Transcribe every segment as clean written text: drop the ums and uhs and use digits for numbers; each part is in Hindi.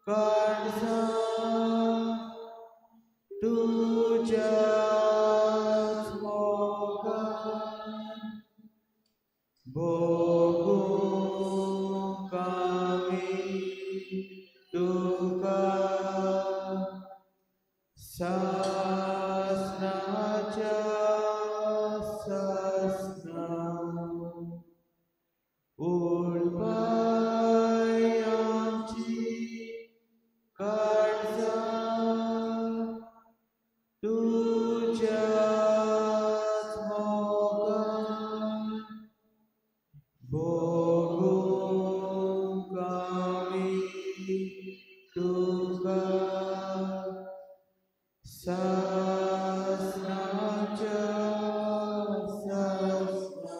काळजा तुझ्याच मोगान भोगू कामी तुका सासनाच्या सासना उलपायांची काळजा तुझ्याच मोगान भोगूंक आमी तुका सासनाच्या सासना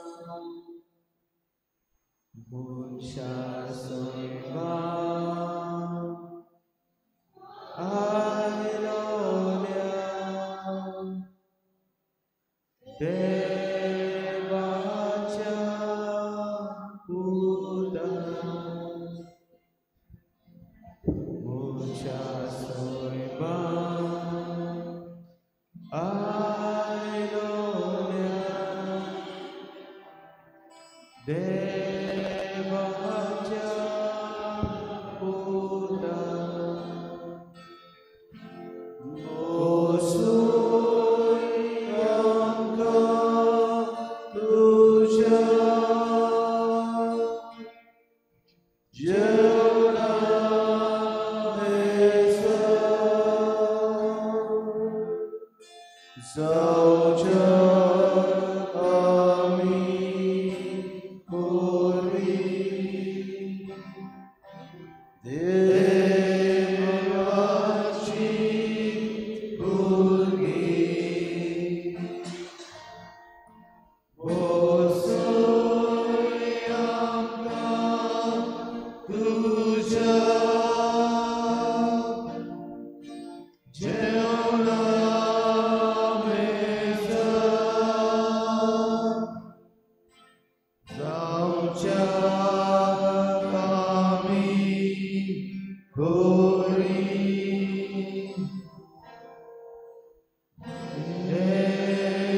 मनशा सोयबान आयलोल्या देवाच्या पुतान मनशा सोयबान आयलोल्या देवाच्या पुतान तुझ्या जाऊच्या आम्ही कोरी देवाची भुरगी बसोय आमकां तुझ्या जेवणा जाऊच्या कामी कोरी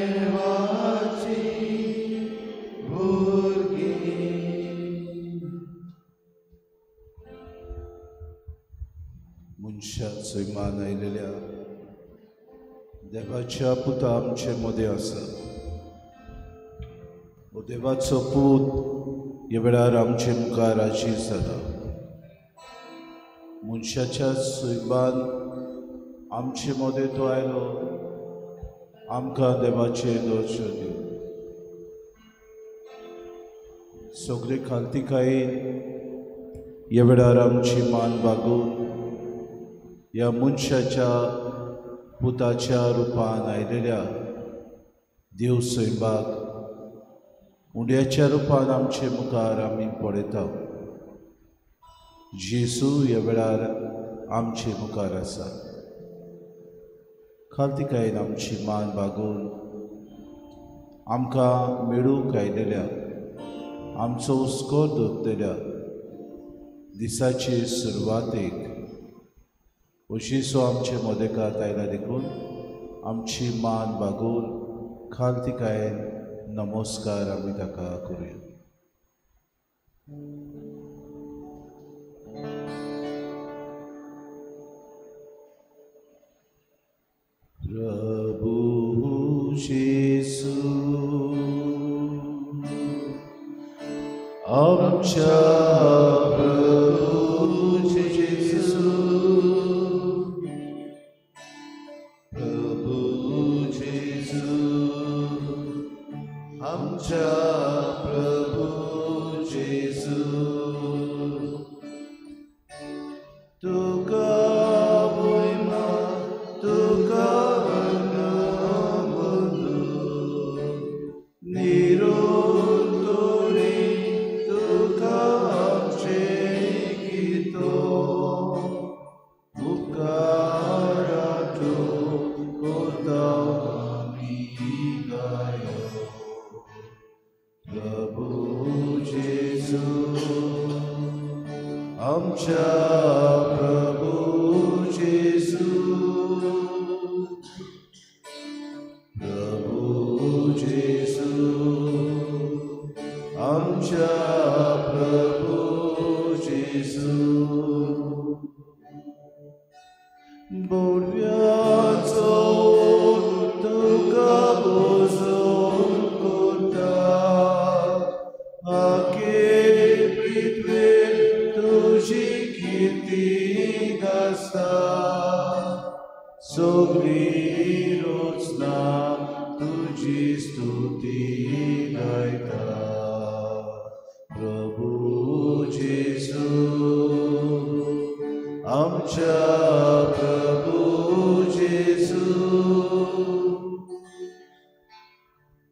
देवाची भुरगी मनशां सैमान आयलेल्या देवाच्या पुता आमचे मदें आसा देवाचो पूत ह्या वेळार आमचे मुखार आजीर जाला मनशाच्या सैबान आमचे मदें तो आयलो आमकां देवाचे दर्शन दिवं सगळे खालतीकायेन ह्या वेळार आमची मान बागून ह्या मनशाच्या पुताच्या रुपान आयलेल्या देव सैबाक उंड्याच्या रुपान आमचे मुखार आमी पळयता जेसू ह्या वेळार आमचे मुखार आसा खालतीकायेन आमची मान बागून आमकां मेळूंक आयलेल्या आमचो हुस्को धरतल्या दिसाचे सुरवातेक अशीसो आमचे मदेकात आयला देखून आमची मान बागून खालतीकायेन नमस्कार आमी ताका करूया प्रभु येशू आमच्या प्रभु येशू प्रभु येशू आमच्या प्रभु येशू तुका महिमा तुका निरोधोरी तुका प्रभू जेसू, प्रभू जेसू, आमच्या प्रभू जेसू. बोडव्याचो तुका भोजन करता, आखे पृथ्वीर तुझी कीर्ती गाजता. सगळी रोजना तुझी स्तुती गायता. प्रभू जेसू, आमच्या प्रभू जेसू,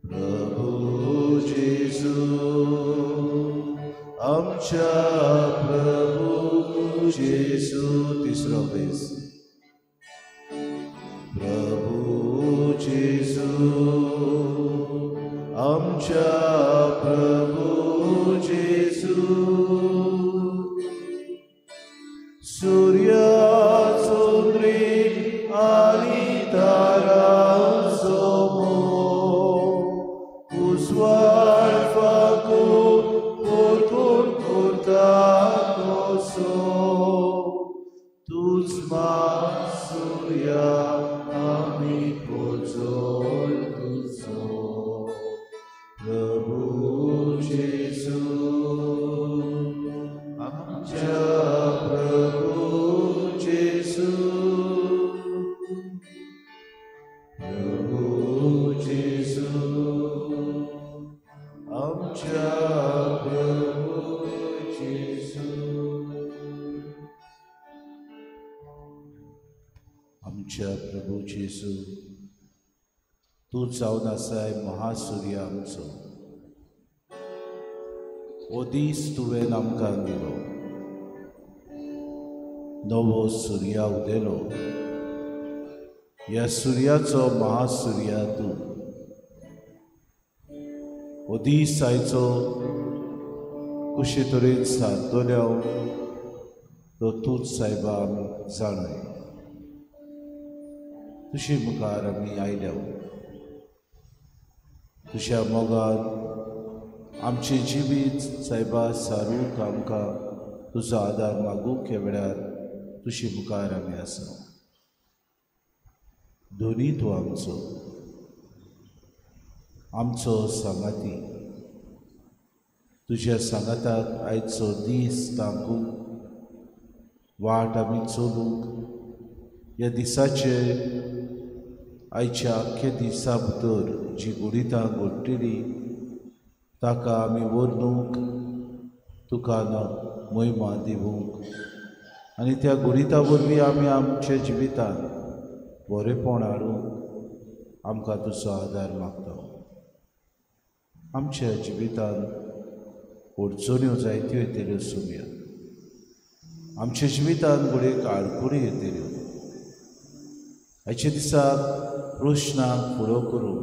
प्रभू जेसू, आमच्या प्रभू जेसू. तिसरो बेस. प्रभू जेसू, आमच्या प्रभू जेसू. सूर्य चंद्री आनी तारांचो मोग उजवाड फाको परतून करता कसो. तूच मान सूर्या आमी पोचोल तुजो. प्रभू जेसू, आमच्या प्रभू जेसू, प्रभू जेसू, आमच्या प्रभू जेसू. आमच्या प्रभू जेसू, तू जावन आसाय महासूर्य आमचो. हो दीस तुवें आमकां दिलो, नवो सूर्य उदेलो. ह्या सूर्याचो महासूर्य तूं. हो दीस आयचो कशे तरेन सारतलो तो तूंच सायबा आमी जाणय. तुजे मुखार आमी आयल्या. तुज्या मोगान आमचे जिवीत सायबा सारूंक आमकां तुजो आदार मागूंक ह्या वेळार तुजे मुखार आमी आसा. दोनी तूं आमचो सांगाती. तुज्या सांगाताक आयचो दीस तांकूंक वाट आमी चलूंक. ह्या दिसाचे आयच्या आख्या दिसा भितर जी गुडितां घडटली ताका आमी वर्णूंक, तुका महिमा दिवूंक आनी त्या गुडिता वरवीं आमी आमच्या जिवितांत बरेपण हाडूंक आमकां तुजो आदार मागता. आमच्या जिवितांत अडचण्यो जायत्यो येतल्यो सुमया. आमच्या जिवितांत घडये आडखळी येतल्यो. आयच्या दिसाक प्रश्नाक फुडो करूंक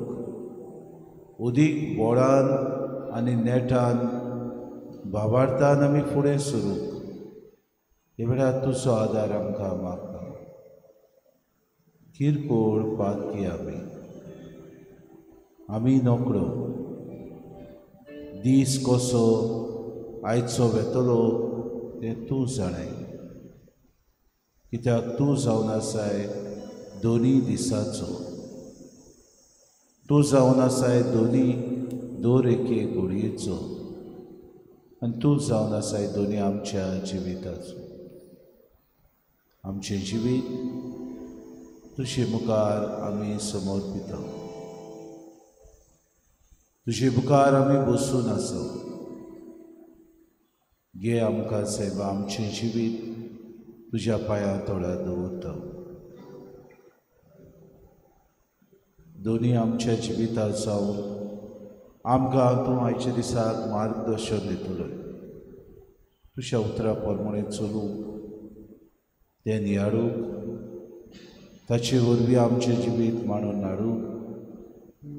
उदीक बोडान आनी नेटान भावार्थान आमी फुडें सरूंक ह्या वेळार तुजो आदार आमकां मागता. किरकोळ पातकी आमी नोकरो. दीस कसो आयचो वेतलो तें तूं जाणय. कित्याक तूं जावन आसाय दोनी दिसाचो. तूं जावन आसाय दर एके घडयेचो. आनी तूं जावन आसाय दोनी आमच्या जिविताचो. आमचें जिवीत तुजे मुखार आमी समर्पिता. तुजे मुखार आमी बसून आसा. घे आमकां सायबा आमचें जिवीत तुज्या पांयां तळ्यार दवरता. दोनी आमच्या जिवितांत जावन आमकां तूं आयच्या दिसाक मार्गदर्शन दितलो. तुज्या उतरा प्रमाणे चलूंक तें नियाळूंक ताचे वरवीं आमचें जिवीत मांडून हाडूंक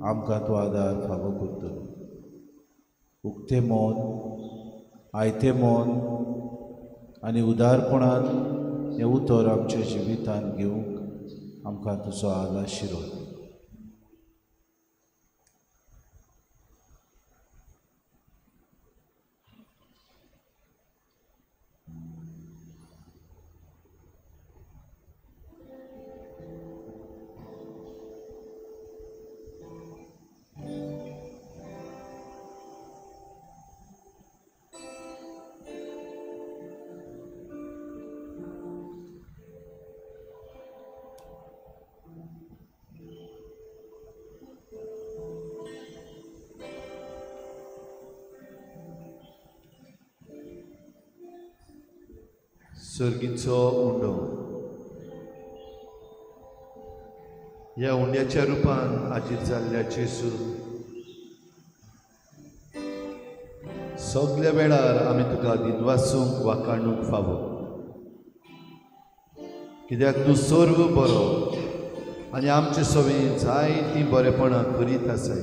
आमकां तूं आदार फावो करतलो. उक्तें मन, आयतें मन आनी उदारपणान हे उतर आमच्या जिवितान घेवंक आमकां तुजो आशिर्वाद. सर्गीचो उंडो. ह्या उंड्याच्या रुपान आजीर जाल्ल्या जेजू सगळ्या वेळार आमी तुका दिनवासूंक वाखाणूंक फावो, कित्याक तूं सर्व बरो आनी आमचे सवेन जायतीं बरेपणां करीत आसाय.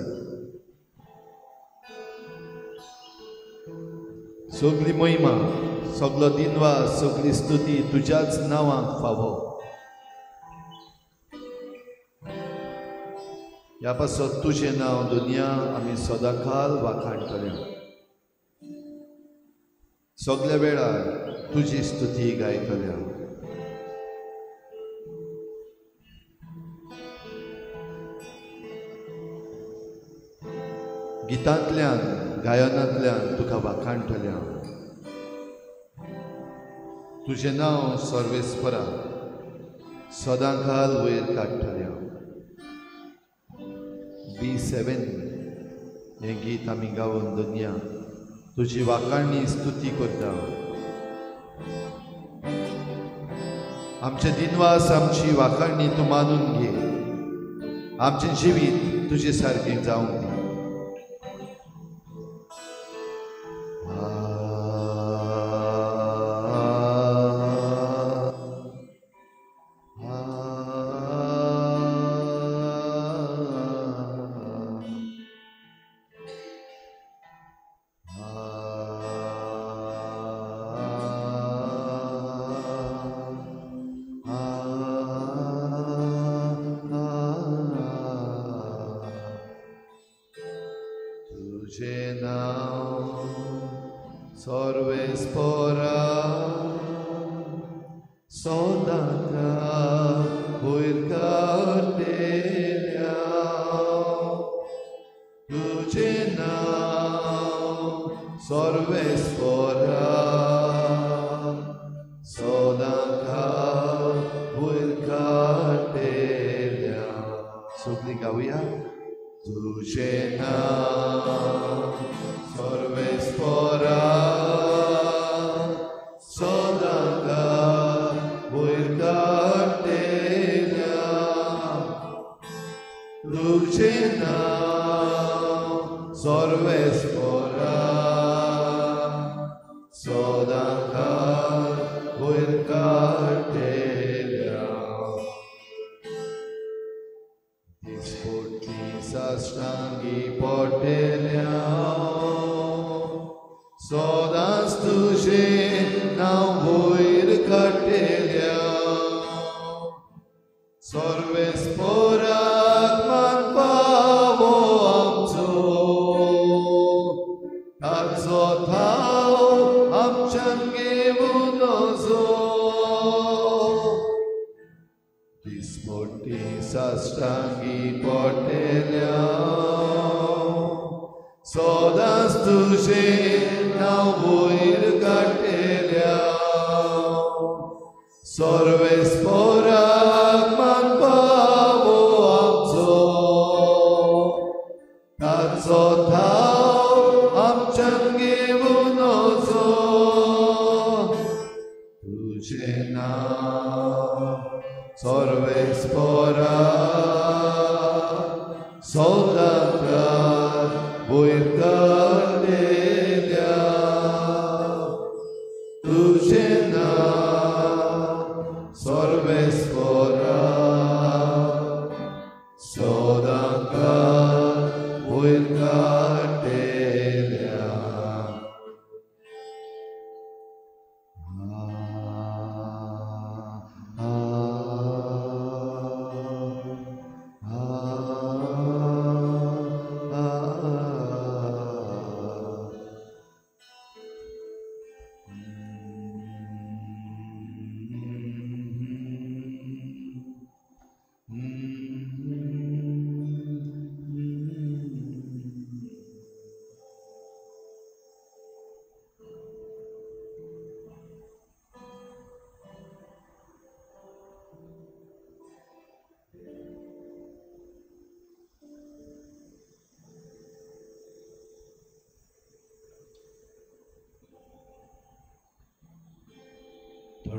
सगळी महिमा, सगळो दिनवास, सगळी स्तुती तुज्याच नांवाक फावो. ह्या पासत तुजें नांव दुनिया आमी सदांकाल वाखाणटले. सगळ्या वेळार तुजी स्तुती गायतल्या. गितांतल्यान गायनांतल्यान तुका वाखाणटल्या. तुजें नांव सर्वेस्परा सदांकाल वयर काडटल्या. B7 हें गीत आमी गावन दुनिया तुजी वाखाणणी स्तुती करता. आमचे दिनवास, आमची वाखाणणी तूं मानून घे. आमचें जिवीत तुजे सारकें जावंक दी. तुझे नाव सर्वेस्परा सदांकाल वयर काडटल्या. तुझे नाव सर्वेस्परा सदांकाल वयर काडटल्या. सगळीं गावया. तुझे नाव सर्वेस्परा सदांकाल वयर काडटल्या. तुझे नाव सर्वेस्परा सदांकाल वयर काडटल्या. साश्टांगी पडटल्या. सदांच तुजें नांव वयर काडटल्या. सर्वेस्पराक मान फावो आमचो. ताचो थाव आमच्यान घेवून वचो. दिसपट्टी साश्टांगी पडटल्या. सदांच तुजें नांव वयर काडटल्या. सर्वेस्पराक मान फावो आमचो. ताचो थाव आमच्यान घेवून वचो. तुजें नांव सर्वेस्परा सदांकाल वयर काडटल्या. तुजें नांव सर्वेस्परा सदांकाल वयर काडटल्या.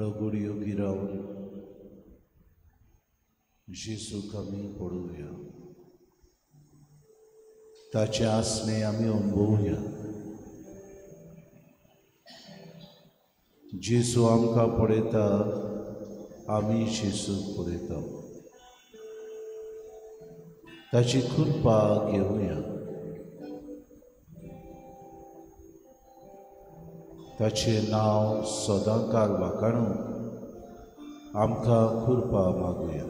हळगुडी उगी राहून जेजू कमी पडूया, ताचे आसने आमी अनुभवुया. जेजू आमकां पळयता, आमी जेजूक पळयता. ताची कृपा घेवया. ताचें नांव सदांकाल वाखाणूंक आमकां कृपा मागुया.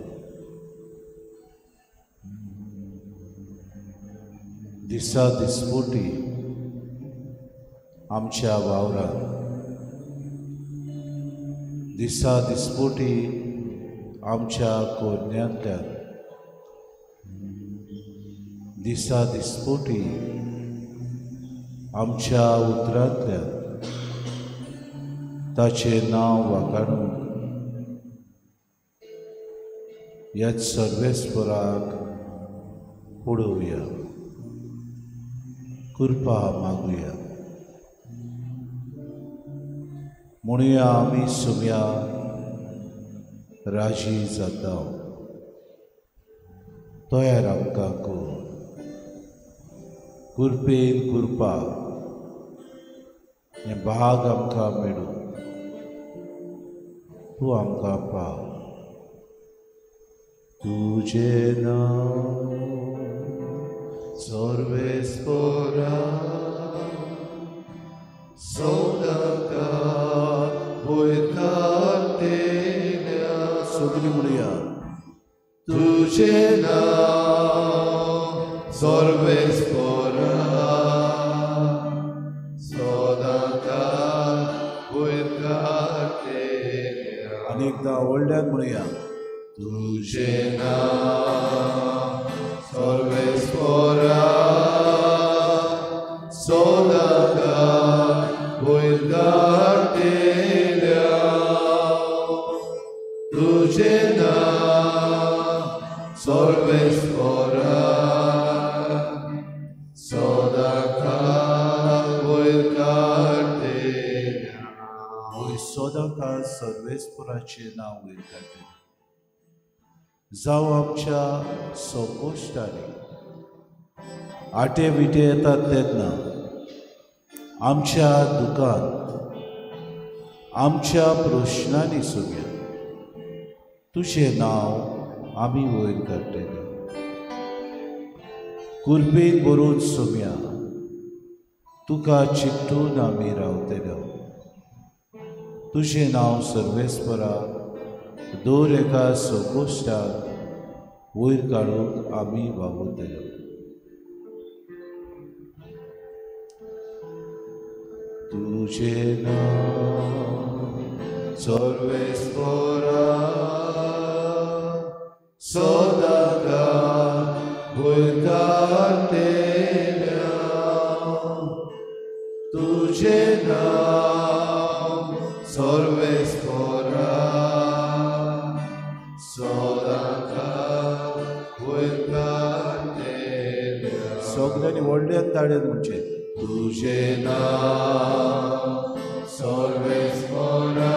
दिसा दिसपोटी आमच्या वावरांत, दिसा दिसपोटी आमच्या कोन्यांतल्यान, दिसा दिसपोटी आमच्या उतरांतल्यान ताचें नांव वाखाणूंक ह्याच सर्वेस्पराक पळोवया, कृपा मागुया. म्हणुया आमी सुम्या राजी जाता. तयार आमकां कर, कृपेन कृपा हें भाग आमकां मेळूं. तूं आमकां पाव. तुजें नांव सर्वेस्परा सदांकाळ वयतातेल्या. सगळीं म्हणुया. तुजें नांव सर्वेस्परा सदांकाळ वयतातेल्या. आनी एकदां व्हडल्यान म्हणुया. तुजें नांव सर्वेस्परा सदांकाळ वयतातेल्या. तुजें नांव सर्वेस्परा सदांकाळ वयतातेल्या. वय सदांकाळ सर्वेस्पराचें नांव वयतातेल्या. जावं आमच्या संकोश्टांनी आटे विटे येतात तेन्ना, आमच्या दुखांत, आमच्या प्रश्नांनी सुद्दां तुजें नांव आमी वयर काडटले. कृपेन बरोवन सुम्या तुका चिकटून आमी रावतले. तुजें नांव सर्वेस्परा दर एका संकोश्टाक वयर काडूंक आमी वावुरतले. तुजें नांव सर्वेस्परा सदांकाळ वयतातेल्या. तुजें नांव सर्वेस्परा सदांकाळ वयतातेल्या. सगळ्यांनी व्हडल्यान ताळयेन म्हणचे. तुजें नांव सर्वेस्परा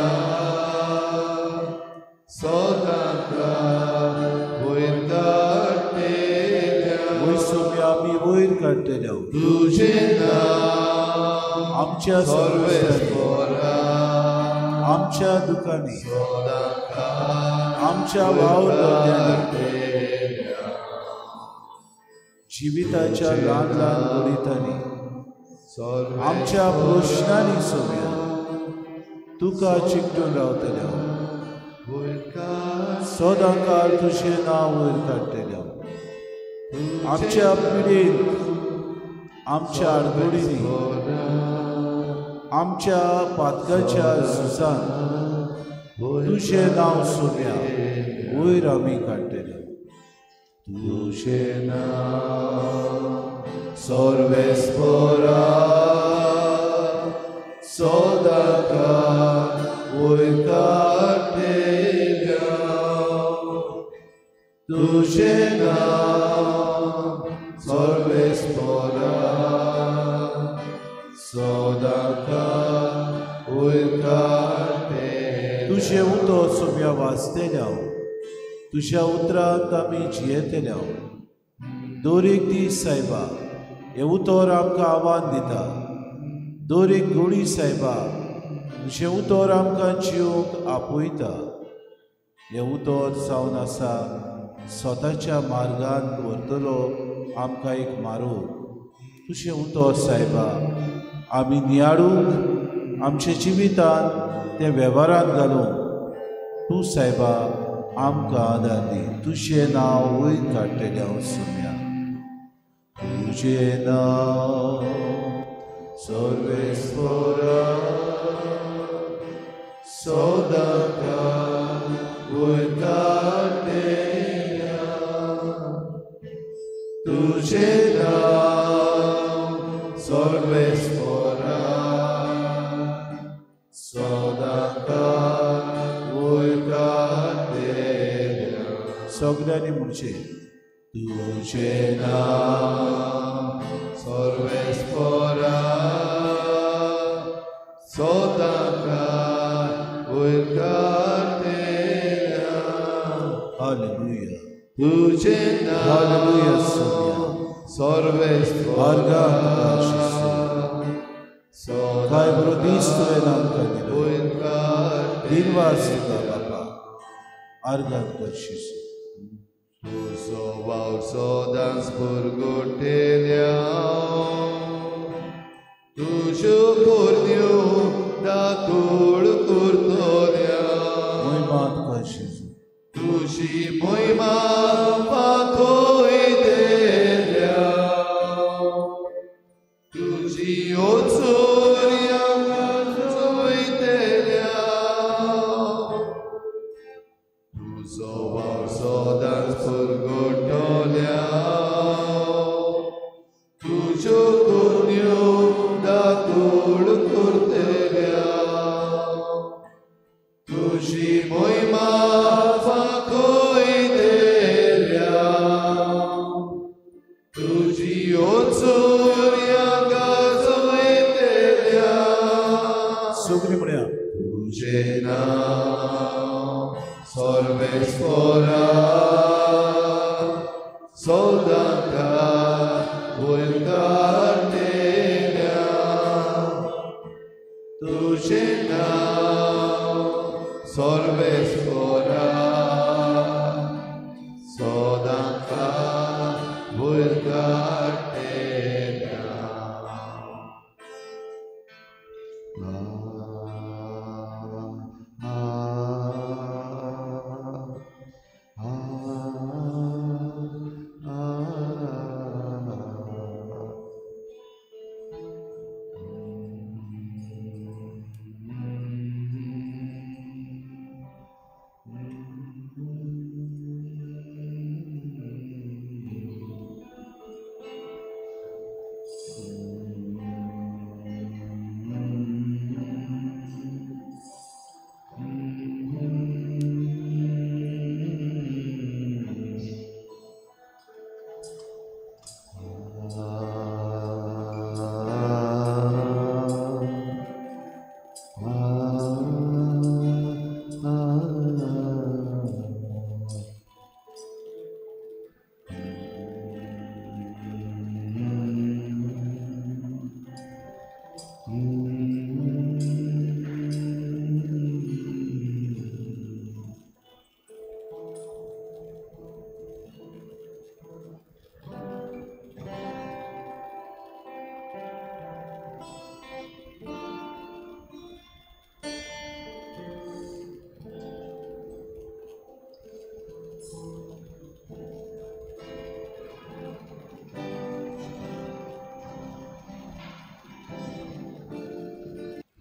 सदांकाळ वयतातेल्या. वयर सुम्या आमी वयर काडटले. तुजें नांव आमच्या सर्वेस्परा आमच्या दुकानी आमच्या वावरांनी जिविताच्या ल्हान ल्हान गणितांनी आमच्या प्रश्नांनी सुम्या तुका चिकटून रावतले. सदांकाळ तुजें नांव वयर काडटले. आमच्या पिडेंत, आमच्या आडगोडींनी, आमच्या पातकाच्या झुजांत तुजें नांव सुम्या वयर आमी काडटले. तुजें नांव सर्वेस्परा सदांकाळ वयतातेल्या. तुजें नांव सर्वेस्परा सदांकाळ वयतातेल्या. तुझे उतो सोम्या वाचतेल्या तुझ्या उतरांत आमी जियेतल्या दर एक दीस सायबा हे उतर आमकां आव्हान दिता दर एक घडी सायबा तुझे उतर आमकां जिवंक आपयता हे उतर जावन आसा स्वताच्या मार्गांत व्हरतलो आमकां एक मारूक तुझे उतर सायबा आमी नियाळूंक आमच्या जिवितांत ते वेव्हारांत घालूंक तूं सायबा आमकां आदार दी तुझें नांव वयर काडटलें हांव सोम्या तुझें नांव सर्वेस्परा सदां वयर काडटलें तुझें नांव सर्वेस्परा सगळ्यांनी म्हणचे तुझें नांव सर्वेस्परा सदां वयर काडटलें हालेलुया तुझें नांव हालेलुया सर्वेस्परा काय बरो दीस तुवें आमकां दिलो दिनवास दिता बापा आर्गात करशीस तुजो वाव सदांच परगोटेल्या तुज्यो कोरन्यो दातोड करतल्या मोहिमात करशीस तुजी मोहिमा पातोयतेल्या तुजी ओचोर्या चोयतेल्या तुजो वाव सदांच परगोटल्या तुज्यो कोरन्यो दातोड करतल्या तुजी मोहिमा पातोयतेल्या तुजी ओचोर्या गाजोयतेल्या सगळीं म्हणया तुझें नांव सर्वेस्परा सदां वयर काडटलें तुझें नांव सर्वेस्परा सदां वयर काडटलें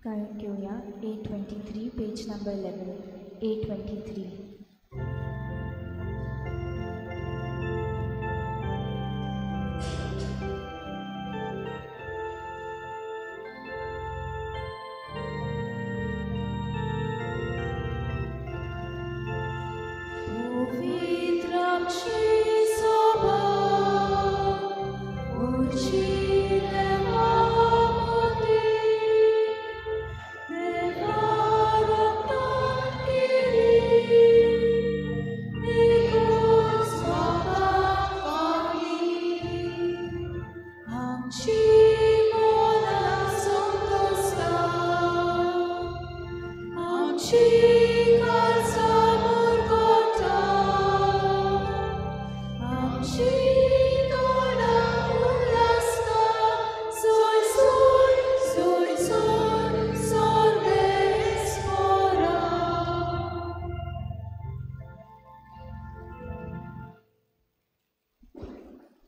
गायन घेऊया 823 पेज नंबर 11 823 Devara tanki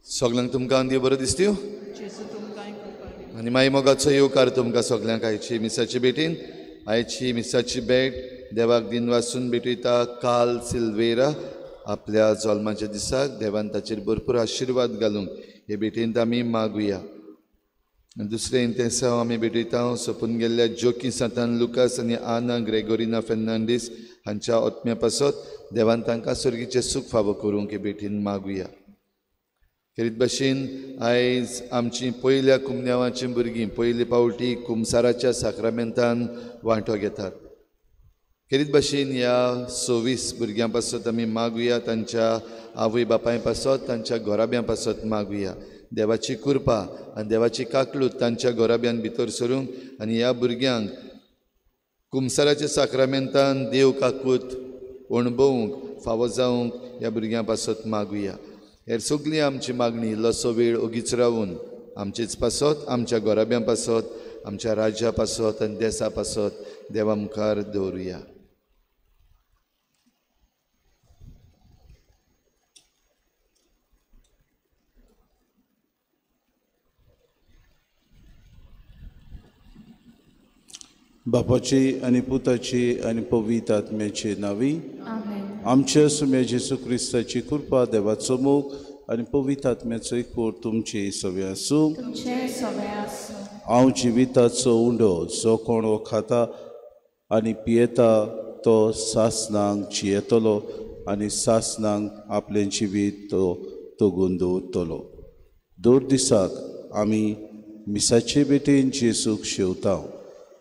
सगळ्यांक तुमकां देव बरो दिसत्यो आनी मागीर मोगाचो येवकार तुमकां सगळ्यांक आयची मिसाची भेटीन आयची मिसाची भेट देवाक दिन वाचून भेटयता काल सिल्वेरा आपल्या जल्माच्या दिसाक देवान ताचेर भरपूर आशिर्वाद घालूंक हे भेटेंत आमी मागुया. दुसरें इंतेसांव आमी भेटयता सोंपून गेल्ल्या जोकी सांतान लुकास आनी आना ग्रेगोरिना फेर्नांडीस हांच्या आत्म्या पासत देवान तांकां स्वर्गीचें सूख फावो करूंक हे भेटीन मागुया. खेरीत भाशेन आयज आमचीं पयल्या कुमन्यावाचीं भुरगीं पयली पावटी कुमसाराच्या साक्रामेंतान वांटो घेतात. खेरीत भाशेन ह्या 26 भुरग्यां पासत आमी मागुया तांच्या आवय बापाय पासत तांच्या घोराब्यां पासत मागुया. देवाची कृपा आनी देवाची काकलूत तांच्या घोराब्यान भितर सरूंक आनी ह्या भुरग्यांक कुमसाराच्या साक्रामेंतान देव काकूत अणभवूंक फावो जावंक ह्या भुरग्यां पासत मागुया. हेर सगळी आमची मागणी इल्लोसो वेळ ओगीच रावून आमचेच पासत आमच्या घोराब्यां पासत आमच्या राज्या पासत आनी देशा पासत देवा मुखार दवरुया. बापाची आनी पुताची आनी पवित्र आत्म्याची नावी आमेन. आमच्या सुम्या जेसू क्रिस्ताची कृपा देवाचो मोग आनी पवित्र आत्म्याचो एकवट तुमची सगळ्या आसूं. तुमचे सगळे आसूं. हांव जिविताचो उंडो जो कोण हो खाता आनी पियेता तो सासनांक जियेतलो आनी सासनांक आपलें जिवीत तो तोगून दवरतलो. दोन दिसाक आमी मिसाचे भेटेन जेसूक शेवता.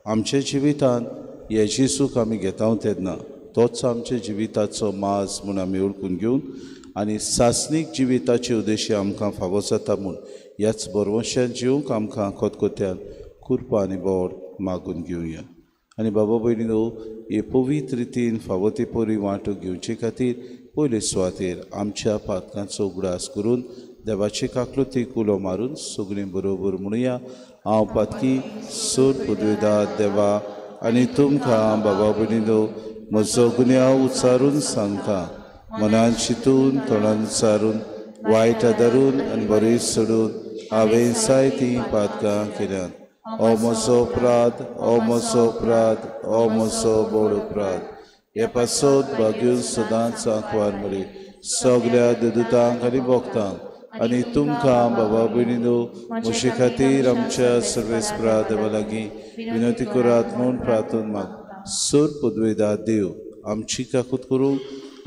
आमच्या जिवितांत हे जेसूक आमी घेता तेन्ना तोच आमच्या जिविताचो माज म्हूण आमी ओळखून घेवन आनी सासनीक जिविताचे उद्देशी आमकां फावो जाता म्हूण ह्याच बरवशान जिवंक आमकां खतखत्यान कृपा आनी बोड मागून घेवया. आनी बाबा भयणीनो हे पवित्र रितीन फावो ते परी वांटो घेवचे खातीर पयले सुवातेर आमच्या पातकांचो उगडास करून देवाची काकलुतीक उलो मारून सगळीं बरोबर म्हणुया. हांव पातकी सूर पदवेदार देवा आनी तुमकां बाबा भयणीनो म्हजो गुन्यांव उचारून सांगता. मनान चिंतून तोंडान उचारून वायट आदारून आनी बरें सोडून हांवें जायतीं पातकां केल्यात. हो म्हजो अपराध, हो म्हजो अपराध, हो म्हजो बोड अपराध. हे पासत भाग्यून सदांच आंकवार मरे सगळ्या देदूतांक आनी भोगतांक आनी तुमकां बाबा भयणीनो म्हजे खातीर आमच्या सर्वेस्परा देवा लागीं विनंती करात म्हूण प्रार्थना माग. सूर पदवेदार देव आमची काकूत करूं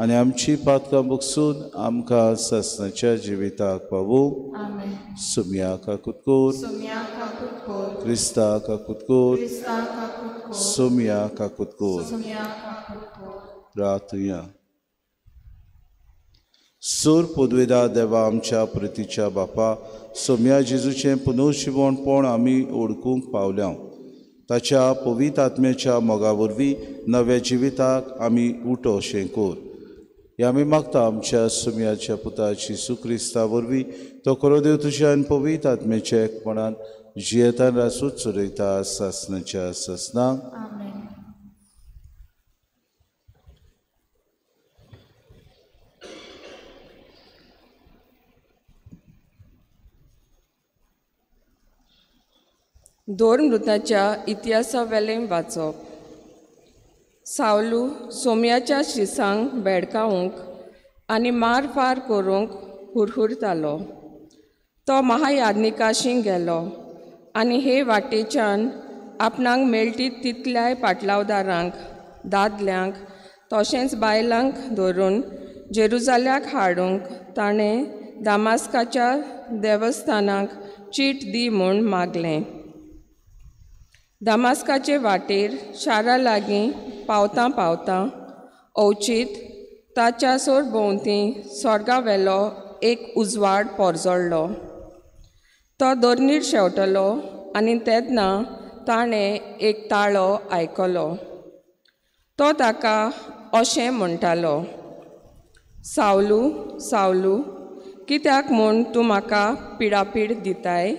आनी आमची पातकां भोगसून आमकां सासणाच्या जिविताक पावूं. आमेन. सुम्या काकूत कोर, सुम्या काकूत कोर. क्रिस्ता काकूत कोर, क्रिस्ता काकूत कोर. सुम्या काकूत कोर. सुम्या काकूत कोर. प्रार्थया. सूर पदवेदार देवा आमच्या प्रतीच्या बापा सोम्या जेजूचें पुनर्जिवणपण आमी ओळखूंक पावल्या. ताच्या पवित्र आत्म्याच्या मोगा वरवीं नव्या जिविताक आमी उठो अशें कोर. हे आमी मागता आमच्या सुम्याच्या पुताची सुक्रिस्ता वरवीं तो करो देव तुज्या आनी पवित्र आत्म्याच्या एकपणान जियेतान रासूच चलयता सासणाच्या सासनांक. आमेन. दोन मृताच्या इतिहासा वेलें वाचप. सावलू सोम्याच्या शिसांक बेडकावंक आनी मार फार करूंक हुरहुरतालो. तो महायाज्ञिकाशी गेलो आनी हे वाटेच्यान आपणाक मेळटी तितल्याय पाटलावदारांक दादल्यांक तशेंच बायलांक धरून जेरुजाल्याक हाडूंक ताणें दामास्काच्या देवस्थानाक चीट दी म्हूण मागलें. दामास्काचे वाटेर शारा लागीं पावतां पावतां अवचीत ताच्या सोर भोंवती स्वर्गावेलो एक उजवाड पोरजोळ्ळो. तो दोरनीर शेवटलो आनी तेन्ना ताणें एक ताळो आयकलो. तो ताका अशें म्हणटालो, सावलू सावलू कित्याक म्हूण तूं म्हाका पिडापीड दिताय?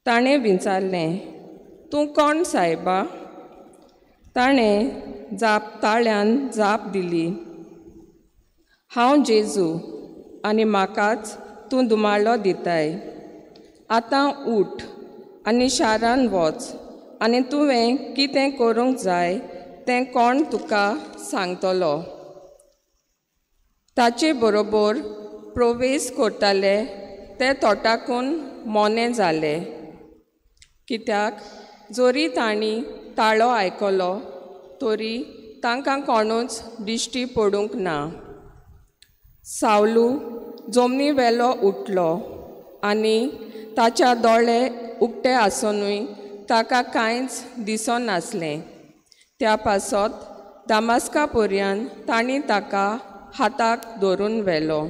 ताणें विचारलें, तूं कोण सायबा? ताणें ताळ्यान जाप दिली, हांव जेजू आनी म्हाकाच तूं दुमाळो दिताय. आतां उठ आनी शारान वच आनी तुवें कितें करूंक जाय तें कोण तुका सांगतलो. ताचे बरोबर प्रवेश करताले ते तोटाकून मोने जाले, कित्याक जोरी तांणी ताळो आयकलो तरी तांकां कोणूच दिश्टी पडूंक ना. सावलू जमनी वेलो उठलो आनी ताच्या दोळे उक्ते आसुनूय ताका कांयच दिसनासलें. त्या पासत दामास्का पर्यंत तांणी ताका हाताक धरून व्हेलो.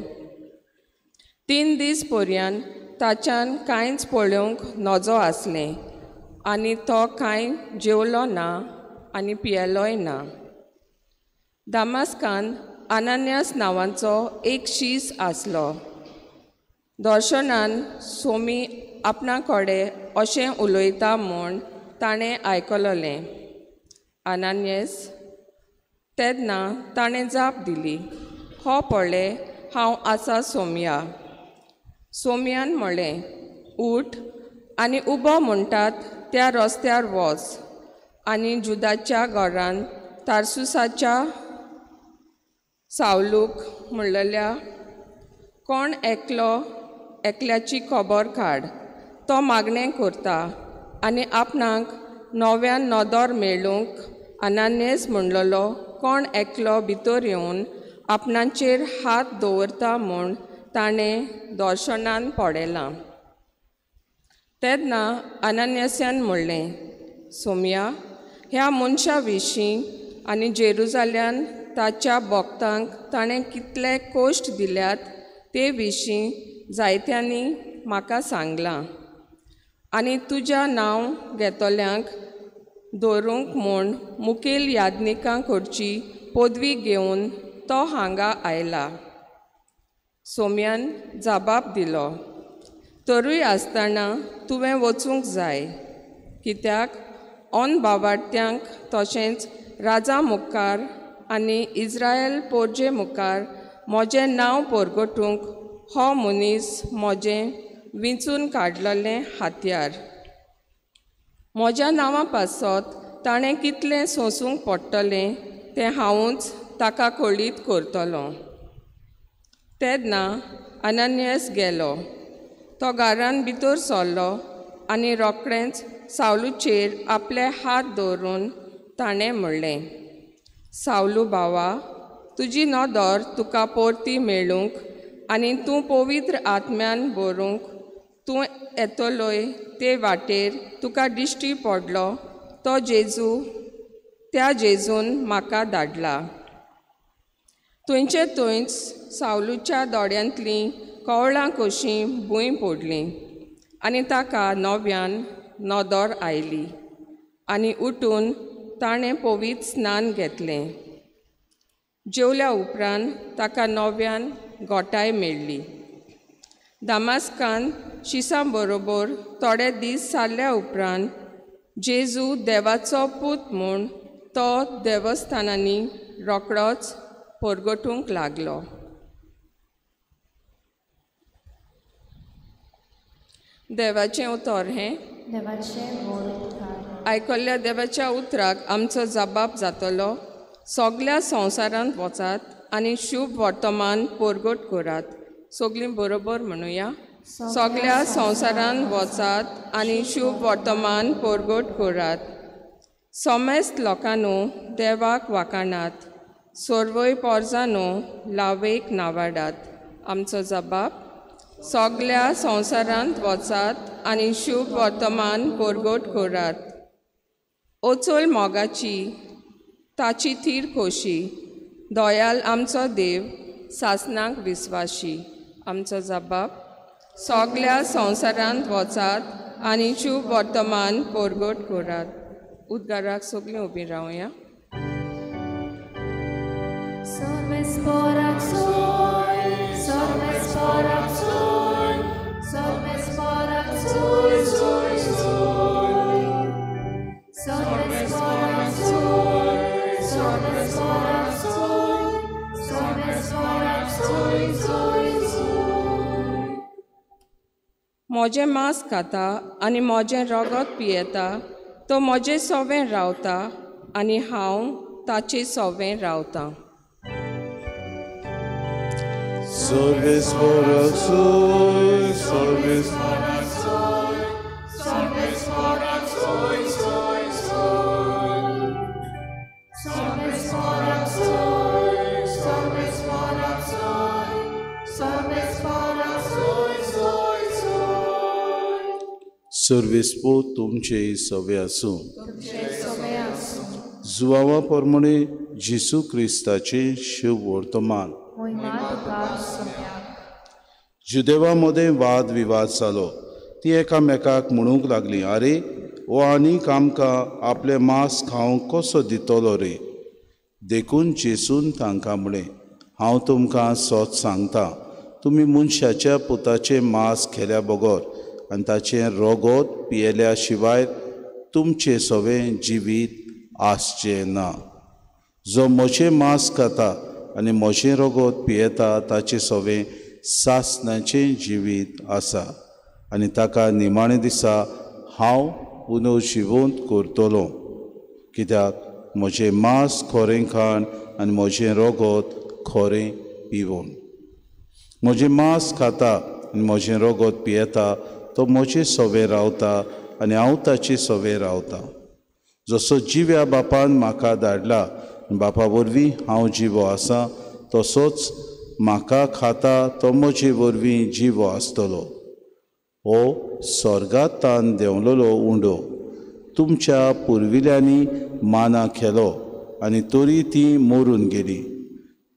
3 दीस पर्यंत ताच्यान कांयच पळोवंक नजो आसलें आनी तो कांय जेवलो ना आनी पियेलोय ना. दामास्कान आनानियास नांवाचो एक शीस आसलो. दर्शनान सोमी आपणा कडेन अशें उलयता म्हूण ताणें आयकलोलें. आनानियास तेन्ना ताणें जाप दिली, हो पळय हांव आसा सोमया. सोमयान म्हणलें, उठ आनी उबो म्हणटात त्या रस्त्यार वच आनी जुदाच्या घरान तार्सुसाच्या सावलूक म्हणलेल्या कोण एकल्याची खबर काड. तो मागणें करता आनी आपणाक नव्यान नदर मेळूंक आनानियास म्हणलेलो कोण एकलो भितर येवन आपणाचेर हात दवरता म्हूण ताणें दर्शनान पळयलां. तेन्ना आनानियासान म्हणलें, सोमया, ह्या मनशा विशीं आनी जेरुजाल्यान ताच्या भक्तांक ताणें कितले कोश्ट दिल्यात ते विशीं जायत्यांनी म्हाका सांगलां. आनी तुज्या नांव घेतल्यांक दवरूंक म्हूण मुखेल यादनिकां कडची पदवी घेवन तो हांगा आयला. सोमयान जाबाब दिलो, तरूय आसतना तुवें वचूंक जाय, कित्याक ओन बावार्थ्यांक तशेंच राजा मुखार आनी इस्रायल पोरजे मुखार म्हजें नांव परगटूंक हो मनीस म्हजें विंचून काडलेलें हात्यार. म्हज्या नांवा पासत ताणें कितलें सोंसूंक पडटलें तें हांवूच ताका कळीत करतलो. तेन्ना आनानियास गेलो. तो घरान भितर सरलो आनी रोखडेंच सावलूचेर आपले हात दवरून ताणें म्हणलें, सावलू भावा, तुजी नदर तुका परती मेळूंक आनी तूं पवित्र आत्म्यान भरूंक तूं येतलोय ते वाटेर तुका दिश्टी पडलो तो जेजू, त्या जेजून म्हाका धाडला. थंयचे थंयच सावलूच्या दोळ्यांतलीं कवळां कशीं भूंय पडलीं आनी ताका नव्यान नदर आयली आनी उठून ताणें पवित्र स्नान घेतलें. जेवल्या उपरांत ताका नव्यान घोटाय मेळ्ळी. दामास्कान शिसां बरोबर थोडे दीस जाल्ल्या उपरांत जेजू देवाचो पूत म्हूण तो देवस्थानांनी रोखडोच परगटूंक लागलो. देवाचें उतर हें आयकल्ल्या देवाच्या उतराक आमचो जबाब जातलो, सगल्या संवसारांत वचात आनी शुभ वर्तमान परगट करात. सगलीं बरोबर म्हणुया, सगल्या संवसारांत वचात आनी शुभ वर्तमान परगट करात. समेस्त लोकांनो देवाक वाखाणात, सर्वय पोरजांनो लावेक नावाडात. आमचो जबाब, सगल्या संवसारांत वचात आनी शुभ वर्तमान परगट करात. ओचोल मोगाची ताची थीर खोशी, दोयाल आमचो देव सासनाक विस्वाशी. आमचो जबाब, सगल्या संवसारांत वचात आनी शुभ वर्तमान परगट करात. उद्गाराक सगळीं उबीं रावया. म्हजें मांस खाता आनी म्हजें रगत पियेता तो म्हजें सोवें रावता आनी हांव ताचे सोवें रावतां. Salves fora soy, salves सर्वेस्पो तुमचे सवे आसूं. जुवावा प्रमाणे जेसू क्रिस्ताचे शुभ वर्तमान. जुदेवामध्ये वाद विवाद जालो. ती एकामेकाक म्हणूंक लागली, आरे हो आनीक आमकां आपले मांस खावंक कसो दितलो रे. देखून जेसून तांकां म्हळें, हांव तुमकां सोत सांगता, तुमी मनशाच्या पुताचें मांस केल्या बगर आनी ताचें रगत पियेल्या शिवाय तुमचें सवें जिवीत आसचें ना. जो म्हजें मांस खाता आनी म्हजें रगत पियेता ताचें सवें सासणाचें जिवीत आसा आनी ताका निमाणे दिसा हांव पुनर्जिवंत करतलों. कित्याक म्हजें मांस खोरें खाण आनी म्हजें रगत खोरें पिवून. म्हजें मांस खाता आनी म्हजें रगत पियेता तो म्हजें सवें रावता आनी हांव ताचे सवें रावतां. जसो जिव्या बापान म्हाका धाडला, बापा वरवीं हांव जिवो आसां, तसोच म्हाका खाता तो म्हजे वरवीं जिवो आसतलो. हो स्वर्गांतान देंवलेलो उंडो तुमच्या पुर्विल्यांनी माना केलो आनी तरी ती मरून गेली.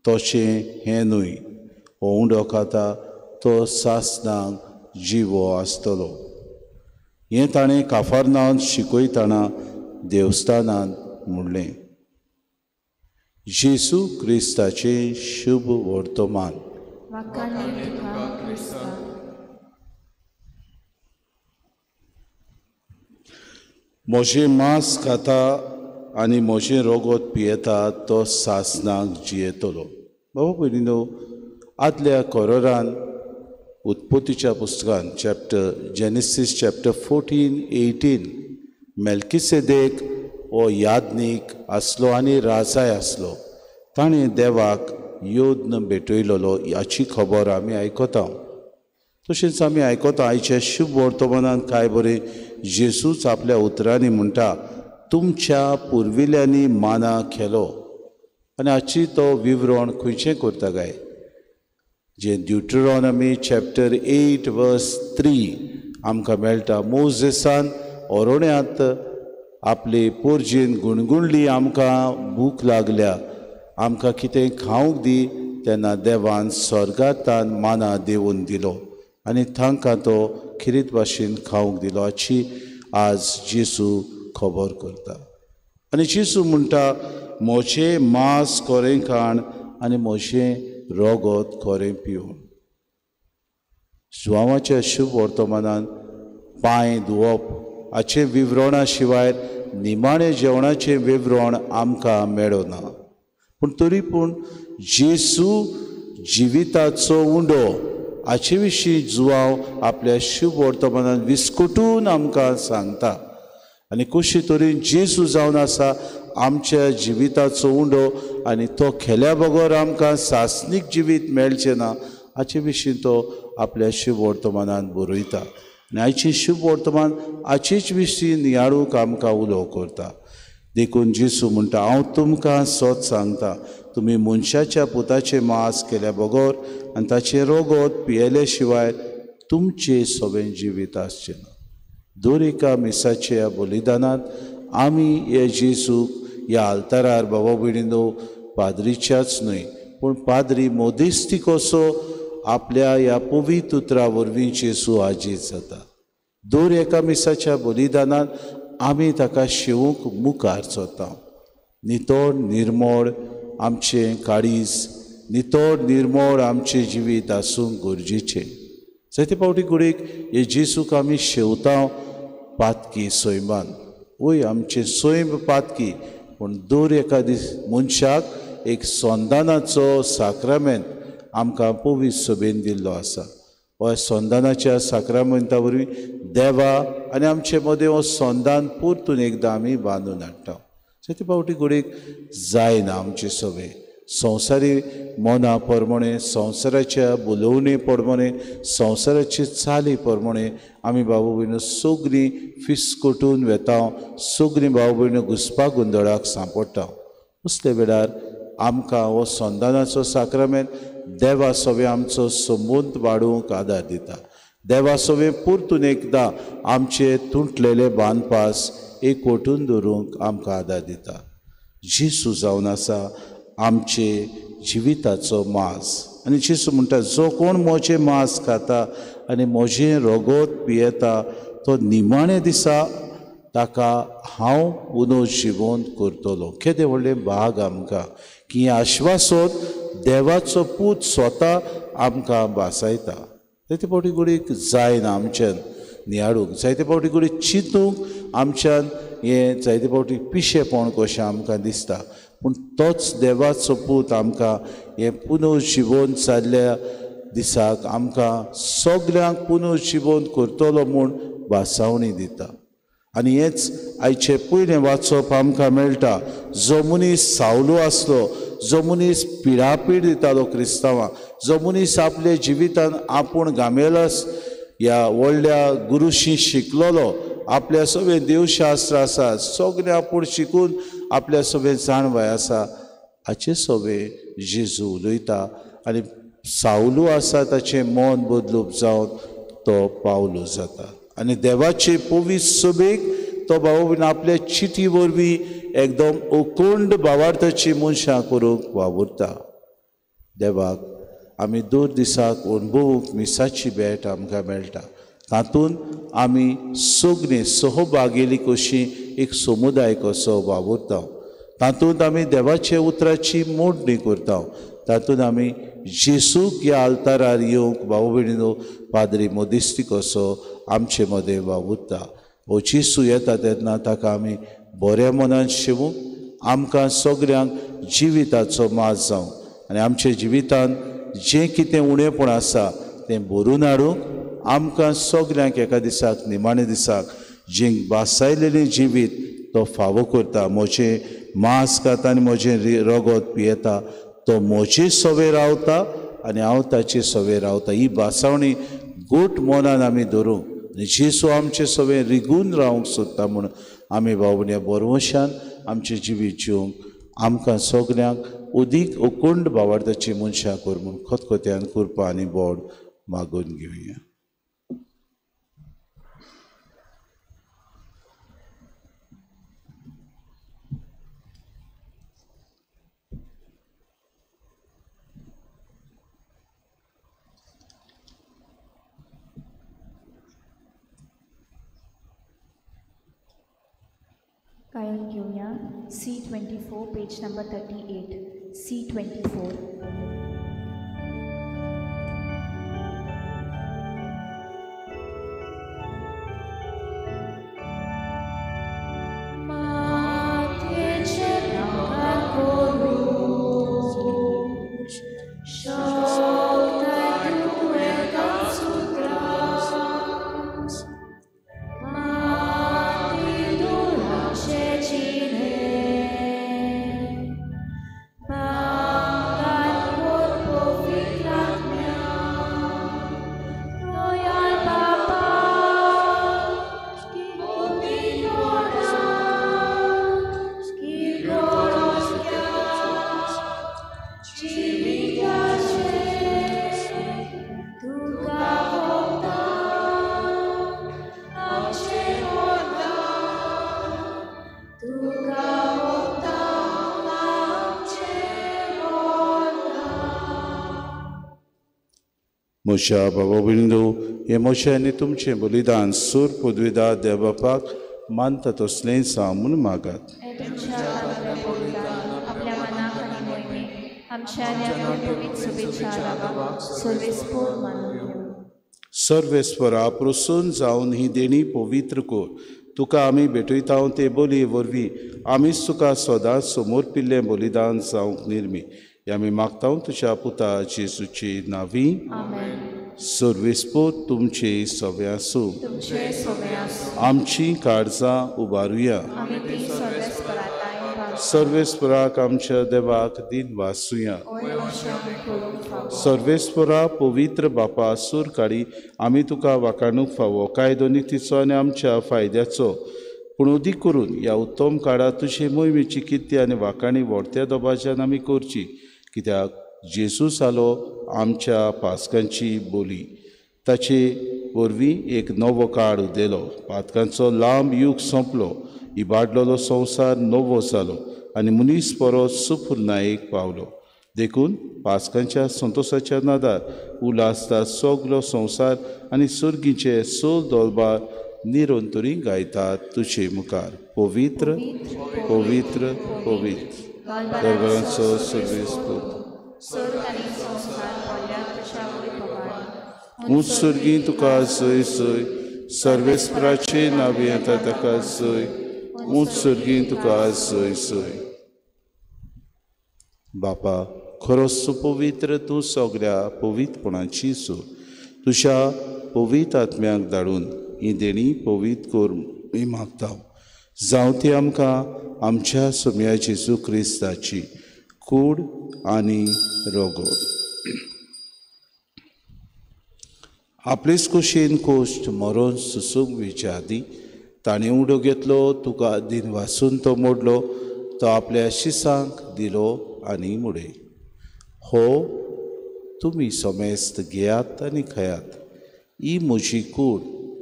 तशें हें न्हय. हो उंडो खाता तो सासणाक जिवो आसतलो. हें ताणें काफारनावांत शिकयतना देवस्थानांत म्हणलें. जेसू क्रिस्ताचें शुभ वर्तमान. म्हजें मांस खाता आनी म्हजें रगत पियेता तो सासणाक जियेतलो. बाबा भयणीनो, आदल्या कोरारान उत्पत्तीच्या पुस्तकान जेनेसीस चॅप्टर 14-18 मेल्किसेदेक हो यादनीक आसलो आनी राजाय आसलो. ताणें देवाक योद्न भेटयलेलो हाची खबर आमी आयकता. तशेंच आमी आयकता आयच्या शुभ वर्तमानांत काय बरें जेसूच आपल्या उतरांनी म्हणटा, तुमच्या पुर्विल्यांनी माना केलो. आनी हाची तो विवरण खंयचें करता काय, जे ड्युटरॉनॉमी चॅप्टर 8:3 आमकां मेळटा. मोजेसान ओरोण्यांत आपले पोरजीन गुणगुणली, आमकां भूक लागल्या, आमकां कितें खावंक दी. तेन्ना देवान स्वर्गांतान माना देंवन दिलो आनी तांकां तो खिरीत भाशेन खावंक दिलो. हाची आज जेसू खबर करता. आनी जेसू म्हणटा, म्हजें मांस खोरें खाण आनी म्हजें रगत खोरें पिवून. जुवांवाच्या शुभ वर्तमानांत पांय धुवप हाचें विवरणा शिवाय निमाणें जेवणाचें विवरण आमकां मेळना. पूण तरी पूण जेसू जिविताचो उंडो हाचे विशीं जुवांव आपल्या शुभ वर्तमानांत विस्कटून आमकां सांगता. आनी कशे तरेन जेसू जावन आसा आमच्या जिविताचो उंडो आनी तो केल्या बगर आमकां सासनीक जिवीत मेळचें ना हाचे विशीं तो आपल्या शुभ वर्तमानांत बरयता. आनी आयचें शुभ वर्तमान हाचेच विशीं नियाळूंक आमकां उलो करता. देखून जेसू म्हणटा, हांव तुमकां सोत सांगता, तुमी मनशाच्या पुताचें मांस केल्या बगर आनी ताचें रगत पियेले शिवाय तुमचें सवें जिवीत आसचें ना. दर एका मिसाच्या ह्या बलिदानांत आमी हे जेसूक ह्या आल्तारार बाबा भयणीनो पाद्रीच्याच न्हय पूण पाद्री मोदिस्ती कसो आपल्या ह्या पवित्र उतरा वरवीं जेसू आजीत जाता. दर एका मिसाच्या बलिदानांत आमी ताका शेवूंक मुखार सरता. नितळ निर्मळ आमचें काळीज, नितळ निर्मळ आमचें जिवीत आसूंक गरजेचें. जायते फावटी कुडीक हे जेसूक आमी शेवता पातकी सैमान. वय आमचें सैम पातकी, पूण दर एका मनशाक एक संदानाचो साक्रामेंत आमकां पवित्र सभेन दिल्लो आसा. हो संदानाच्या साक्रामेंता वरवीं देवा आनी आमचे मदें हो संदान परतून एकदां आमी बांदून हाडटा. ते फावटी घडीक जायना आमचे सगळे संवसारी मना प्रमाणे संवसाराच्या बुलोवणी प्रमाणे संवसाराची चाली प्रमाणे आमी भाव भयणो सगळीं फिस्कटून वेताव सगळीं भाव भयणो घुसपा गोंदळाक सांपडटा. असले वेळार आमकां हो संदानाचो साक्रामेंत देवा सवे आमचो संबंद वाडोवंक आदार दिता. देवा सवे परतून एकदां आमचे तुटलेले बांदपास एकवटून दवरूंक आमकां आदार दिता. जेसू जावन आसा आमचे जिविताचो मांस आनी जेसू म्हणटा जो कोण म्हजें मांस खाता आनी म्हजें रगत पियेता तो निमाणे दिसा ताका हांव पुनर्जीवन करतलो. केदें व्हडलें भाग आमकां की हें आश्वासोन देवाचो पूत स्वता आमकां भासायता. जायते फावटी घडीक जायना आमच्यान नियाळूंक, जायते फावटी घडीक चिंतूंक आमच्यान हें जायते फावटी पिशेपण कशें आमकां दिसता. पूण तोच देवाचो पूत आमकां हें पुनर्जीवन जाल्ल्या दिसाक आमकां सगल्यांक पुनर्जीवन करतलो म्हूण भासावणी दिता. आनी हेंच आयचे पयलें वाचप आमकां मेळटा. जो मनीस सावलो आसलो, जो मनीस पिडापीड दितालो क्रिस्तांवांक, जो मनीस आपल्या जिवितान आपूण गामेलास ह्या व्हडल्या गुरूशी शिकलोलो, आपल्या सगळे देवशास्त्र आसा सगळें आपूण शिकून आपल्या सगळे जाणवाय आसा हाचे सगळे जेजू उलयता. आनी सावलो आसा ताचें मन बदलूप जावन तो पावलो जाता. आनी देवाचे पवित्र सभेक तो भाव भयण आपल्या चिटी वरवीं एकदम अखंड भावार्थाची मनशां करूंक वावुरता. देवाक आमी दर दिसाक अणभवूंक मिसाची भेट आमकां मेळटा. तातूंत आमी सगळीं सहभागेली कशी एक समुदाय कसो वावुरता. तातूंत आमी देवाचे उतराची मोडणी करता. तातूंत आमी जेसूक ह्या आल्तारार येवंक भाव भयणीनो पाद्री मोदिस्ती कसो आमचे मदें वावुरता. हो जेसू येता तेन्ना ताका आमी बऱ्या मनान शेवूंक आमकां सगल्यांक जिविताचो मास जावंक आनी आमच्या जिवितान जें कितें उणेंपण आसा तें भरून हाडूंक आमकां सगल्यांक एका दिसाक निमाणे दिसाक जें भासायलेलें जिवीत तो फावो करता. म्हजें मांस खाता आनी म्हजें रगत पियेता तो म्हजे सवे रावता आनी हांव ताचे सवे रावता. ही भासावणी गोट मनान आमी धरूंक आनी जेसू आमचे सवे रिगून रावंक सोदता म्हूण आमी भावण्या बरवशान आमचें जिवीत जिवंक आमकां सगल्यांक अदीक अखंड भावार्थाची मनशां कर म्हूण खतखत्यान कृपा आनी बोड मागून घेवया. कायल घेऊया C24 पेज नंबर 38 C24. म्हज्या भावा भयणीनो, हें म्हजें आनी तुमचें बलिदान सूर पदवीदार देवबापाक मानता तसलें जावं म्हूण मागात. आपल्या मनाक आनी मोहिमेक आमच्या आनी आपल्या पवित्र सभेच्या आलावाक सर्वेस्पोर मानून घेवं. सर्वेस्परा प्रसन्न जावन ही देणी पवित्र कर. तुका आमी भेटयता ते बली वरवीं आमीच तुका सदांच समर्पिल्लें बलिदान जावंक निर्मी. आमी मागता तुज्या पुता जेजूची नांवी. आमेन. सर्वेस्पोर तुमचे सवे आसूं. आमची काळजां उबारुया. सर्वेस्पराक आमच्या देवाक दिन वासूया. सर्वेस्परा पवित्र बापा सूर काडी आमी तुका वाखाणूक फावो कायदो नितीचो आनी आमच्या फायद्याचो. पूण उदीक करून ह्या उत्तम काळात तुजे मोहिमेची कित्ती आनी वाखाणी व्हडत्या दबाज्यान आमी करची, कित्याक जेसूस आलो आमच्या पासकांची बोली. ताचे वरवीं एक नवो काळ उदेलो. पातकांचो लांब युग सोंपलो. इबाडलेलो संवसार नवो जालो आनी मनीस बरो सुपूर्णायेक पावलो. देखून पासकांच्या संतोशाच्या नादार उलासता सगलो संवसार आनी सर्गीचे सोल दोलबार निरंतरी गायतात तुजे मुखार. पवित्र पवित्र पवित्र दरबारांचो सर्वेस्पूत. उत्सर्गी तुका सय सय सर्वेस्पराचे नावे येता ताका सय. उत्सर्गी तुका सय सय. बापा खरोच पवित्र तूं सगळ्या पवित्रपणाची सो. तुज्या पवित्र आत्म्याक धाडून ही देणी पवित्र कर मी मागता. जावं ती आमकां आमच्या सोम्या जेजू क्रिस्ताची कूड आनी रोगोड. आपलेच कुशीन कोश्ट मरोन सुसूंक विचारदी ताणें उडो घेतलो. तुका दिन वासून तो मोडलो. तो आपल्या शिसांक दिलो आनी मुडे. हो तुमी सोमेस्त घेयात आनी खयात. ही म्हजी कूड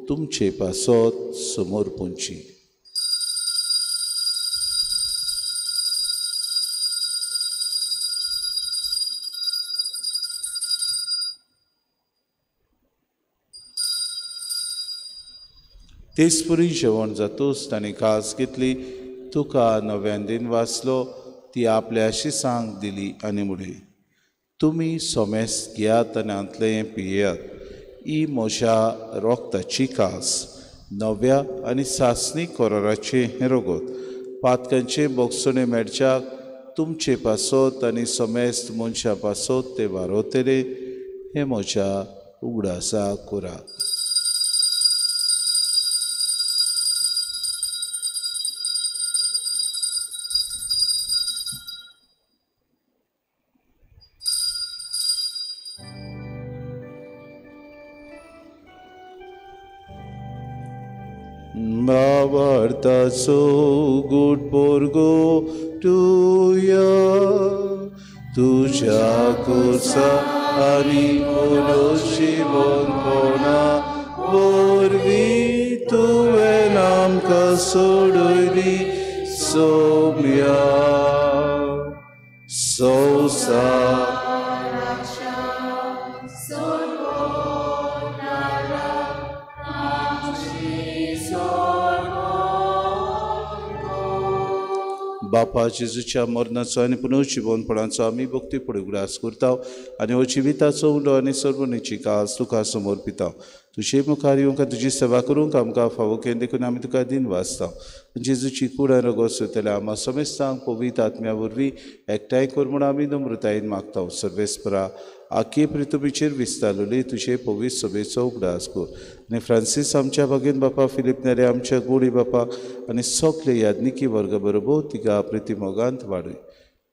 तुमचे पासत समोर पोंची. तेचपुरी जेवण जातूच ताणें कास घेतली. तुका नव्यान दिन वाचलो. ती आपल्या शिसांक दिली आनी मुडे. तुमी सोमेस्त घेयात आनी आंतलें पियेयात. ही म्हज्या रोगताची कास. नव्या आनी सासणी कोराराचे हें रोगोत. पातकांचे बोगसणे मेळच्याक तुमचे पासत आनी सोमेस्त मनशा पासत ते वारोतले. हें म्हज्या उगडासा Korak. Vartaso good porgo tuya tuja kursa ari oloshi bonpona vorvi tu enam kasodori somya sosa बापा जेजूच्या मरणाचो आनी पुनर्जिवनपणाचो आमी भक्ती फुडें उगडास करता आनी हो जिविताचो उलो आनी सर्वणेची कास तुका समर्पिता. तुजे मुखार येवंक तुजी सेवा करूंक आमकां फावो केन देखून आमी तुका दिन वाचता. जेजूची कूड आनी रगत सोयतल्या आम्हा समेस्तांक पवित्र आत्म्या वरवीं एकठांय कर म्हूण आमी नम्रतायेन मागता. सर्वेस्परा आख्खे पृथ्वीचेर विस्तारलेली तुजे पवित्र सभेचो उगडास कर आनी फ्रांसीस आमच्या भगीन बापा फिलीप नेरे आमच्या गोडी बापा आनी सगळे याज्ञिकी वर्ग बरोबर तिका प्रितीमोगांत वाडय.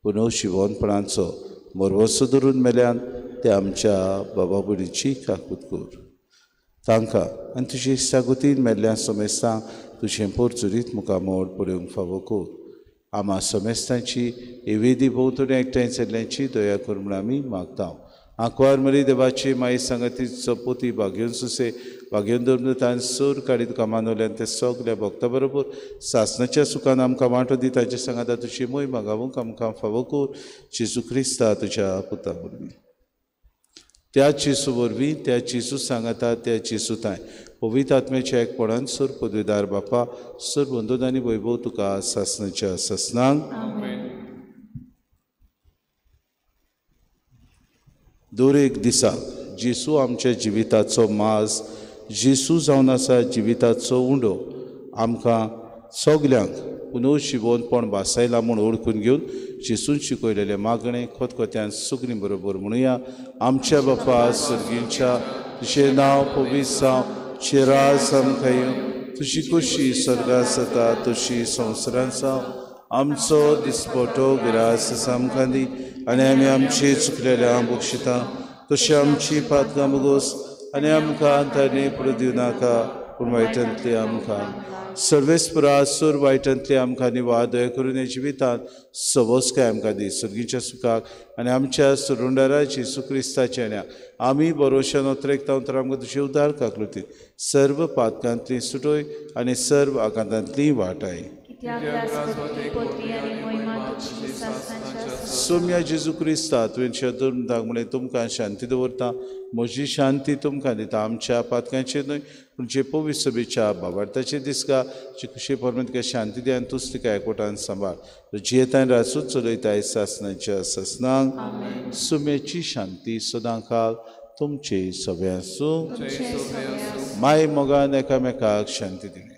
पुनर्जिवनपणाचो मरवसो धरून मेल्यान ते आमच्या बाबा भयणीची काकूत कर. तांकां आनी तुजे इश्टागतीन मेल्ल्या समेस्तांक तुजें पोरचुरीत मुखामोड पळोवंक फावो कर. आम्हा समेस्तांची एवेदी भोंवतणी एकठांय जाल्ल्यांची दया कर म्हूण आमी मागता. आंकवार मरी देवाची माई सांगातीचो पोती भाग्योन सुसे भाग्योन धर्मतान सूर काडी तुका मानवल्यान ते सगल्या भक्तां बरोबर सासणाच्या सुखान आमकां वांटो दी. ताचे सांगाता तुजी मोय मागावूंक आमकां फावो कर. जेजू क्रिस्ता तुज्या पुता वरवीं त्या जेजू वरवीं त्या जेजू सांगाता त्या जेजूताय पवित्र आत्म्याच्या एकपणान सर पदवीदार बापा सर वंदन आनी वैभव तुका सासणाच्या ससनांक दर एक दिसाक जेजू आमच्या जिविताचो माज जेजू जावन आसा जिविताचो उंडो आमकां सगल्यांक पुनर्जिवनपण भासायला म्हूण ओळखून घेवन जेजून शिकयलेले मागणें खोतखोत्यान सगळीं बरोबर म्हणुया. आमच्या बापा सर्गीच्या तुझे नाव पवित्र जावं शिरा समखयो तुझी कुशी स्वर्गास जाता तुझी संवसारांचा आमचो दिसपटो गिरास समखांदी आनी आमी आमची चुकलेल्या बक्षिता तशी आमची पातकां बगोस आनी आमकां ताणे पडू दिवं नाका पूण वायटांतली आमकां सर्वेस्परासूर वायटांतली आमकां निवाद दया करून हे जिवितांत सवोस काय आमकां दी सुर्गीच्या सुखाक आनी आमच्या सुरुंडाराची सुक्रिस्ताच्या आनी आमी बरोशान ओतरेकता तर आमकां तुजे उदार काकलुती सर्व पातकांतली सुटोय आनी सर्व आकांतांतली वाटाय सोम्या जेजू क्रिस्ता तुवें शेदून म्हणे तुमकां शांती दवरता म्हजी शांती तुमकां दिता आमच्या पातकांचेर न्हय पूण जे पवित्र सभेच्या बाबार्थाचे दिसका जे खुशी परमेन तुका शांती दी आनी तूंच तिका एकवटान सांबाळ जियेताय रासूच चलयताय सासणाच्या ससनांक सुमेची शांती सदां काल तुमचे सगळ्यांसू माय मोगान एकामेकाक शांती दिल्या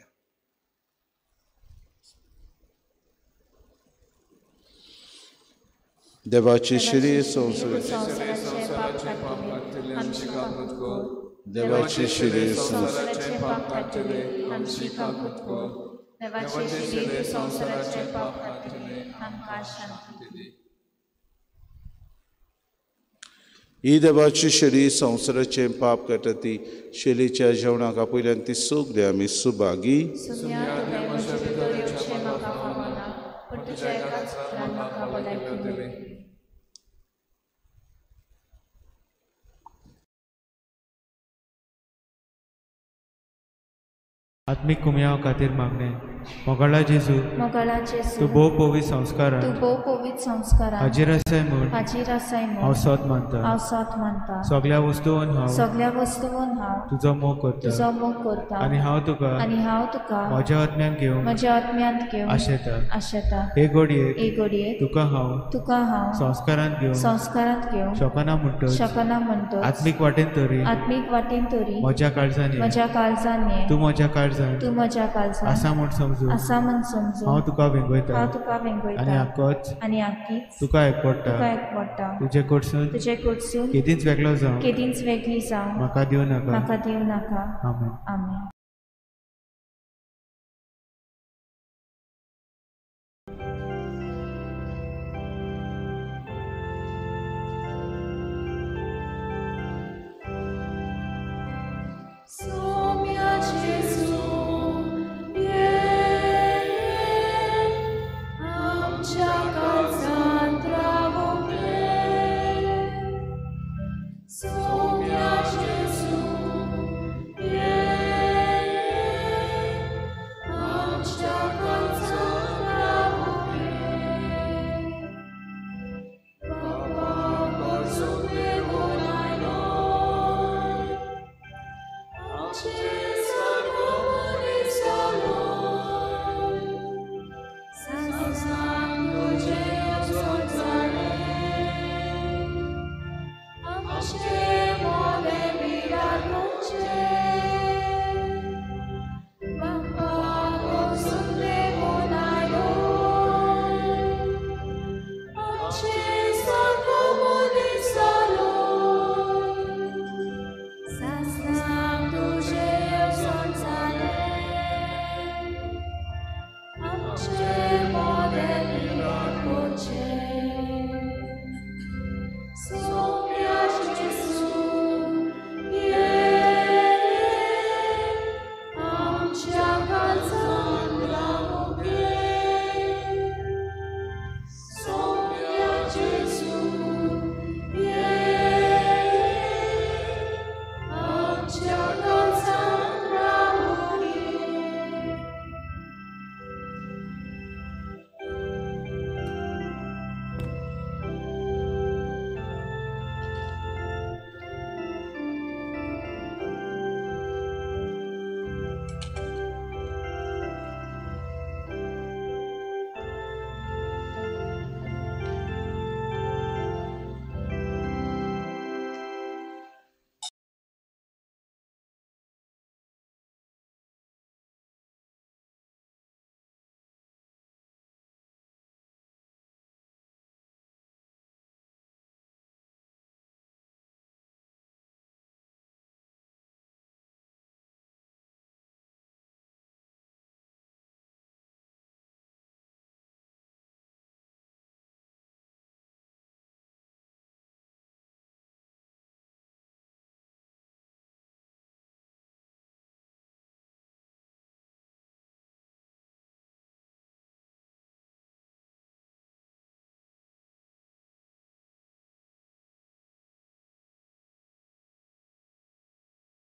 देवाची शिरी देवाची शिरी ही देवाची शिरी संवसाराचे पाप काडटा शेलीच्या जेवणाका पयल्यान ती सूख दे आमी सुभागी आत्मिक कुमयाव खातीर मागणे मोगाळा जेजू तूं भोव पवित्र संस्कारान हाजीर आसाय म्हूण हांव सोत मानता सगळ्या वस्तूंत हांव तुजो मोग करता आनी हांव तुका म्हज्या आत्म्यान घेवन आशेता हे घडये तुका हांव संस्कारांत घेवन शकना म्हणटच आत्मीक वाटेन तरी म्हज्या काळजांनी तूं म्हज्या काळजांत आसा म्हूण समजून हांव तुका वेंगयता आनी आक्कोच तुका एकवडटा तुजे कडसून केदींच वेगळो जावं म्हाका दिवं नाका आमेन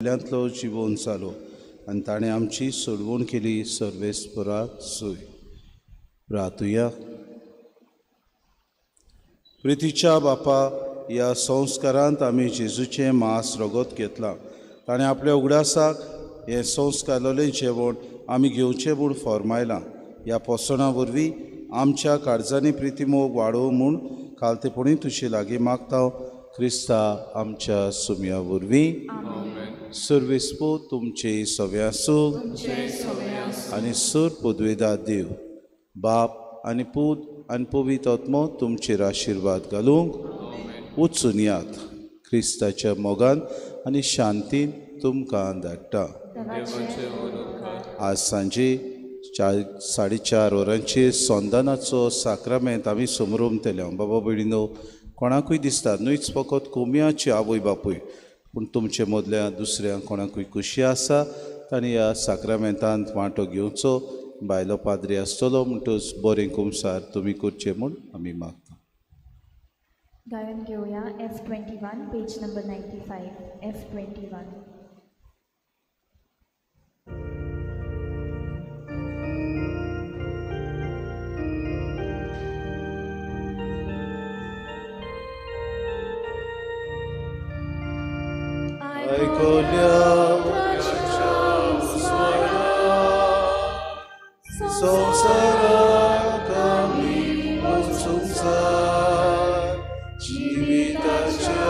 आपल्यांतलो जिवोवन जालो आनी ताणें आमची सोडवण केली सर्वेस्पराक सूय. प्रार्थुया. प्रितीच्या बापा, ह्या संस्कारांत आमी जेजूचें मांस रगत घेतलां. ताणें आपल्या उगडासाक हें संस्कारलोलें जेवण आमी घेवचें म्हूण फॉर्मायलां. ह्या पोसणा वरवीं आमच्या काळजांनी प्रिती मोग वाडोवं म्हूण खालतेपणी तुजे लागीं मागता. क्रिस्ता आमच्या सुमया वरवीं सर्वेस्पो तुमचे सव्या सूख आनी सर पदवेदार देव बाप आनी पूत आनी पवित्र आत्मो तुमचेर आशिर्वाद घालूंक वचून यात. क्रिस्ताच्या मोगान आनी शांतीन तुमकां धाडटा. आज सांजे 4:30 वरांचेर संदानाचो साक्रामेंत आमी समारंभ बाबा भयणीनो, कोणाकूय दिसता न्हूच फकत कोमयाची आवय बापूय, पूण तुमचे मदल्या दुसऱ्या कोणाकूय खुशी आसा तांणी ह्या साक्रामेंतांत वांटो घेवचो. बायलो पाद्री आसतलो म्हणटच बरें कुमसार तुमी करचें म्हूण आमी मागता. गायन घेवया F21 पेज नंबर 95. F21. संसाराक आमी संसार जिविताच्या